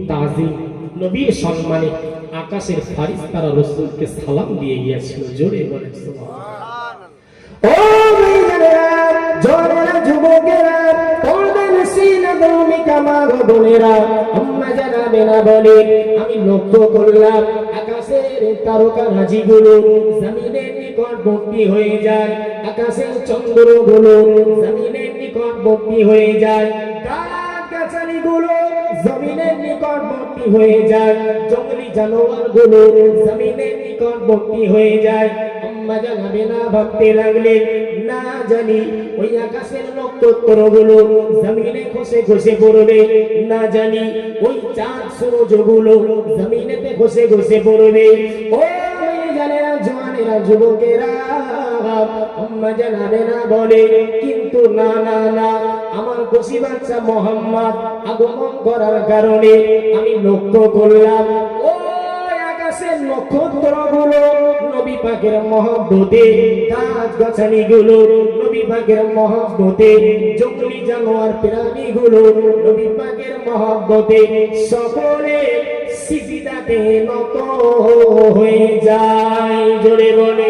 তাজিম, নবীর সম্মানে আকাশের ফারিস্তারা রাসূলকে সালাম দিয়ে গিয়েছিল। জোরে বলেন সুবহানাল্লাহ। ও ভাইজানেরা, জোরেরা, যুবকেরা, পর্দার সিনা ভূমিকা মা গো বোনেরা, আম্মা জানাবেনা বলে আমি লক্ষ্য করলাম আকাশের তারকারাজিগুলো জমিনের নিকটবর্তী হয়ে যায়, আকাশের চন্দ্রগুলো জমিনের নিকটবর্তী হয়ে যায়, গাছগাছালিগুলো জমিনের নিকটবর্তী হয়ে যায়, জঙ্গলি জানোয়ারগুলো জমিনের নিকটবর্তী হয়ে যায়। আম্মা জানাবেনা ভাবতে লাগলেন, না জানি ওই আকাশের নক্ষত্রগুলো জমিনে খসে খসে পড়বে, না জানি ওই চাঁদ সূর্যগুলো জমিনেতে খসে খসে পড়বে। ও মেয়েজানেরা, জওয়ানেরা, যুবকেরা, আম্মা জানাবেনা বলে কিন্তু না না না, আমার খুশি বাচ্চা মোহাম্মদ আগমন করার কারণে আমি লক্ষ্য করলাম ওই আকাশের নক্ষত্রগুলো নবী পাকের মহব্বতে, গাছগাছালিগুলো নবী পাকের মহব্বতে, জঙ্গলি জানোয়ার প্রাণীগুলো নবী পাকের মহব্বতে সকলে সিজদাতে নত হয়ে যায়। জোরে বলে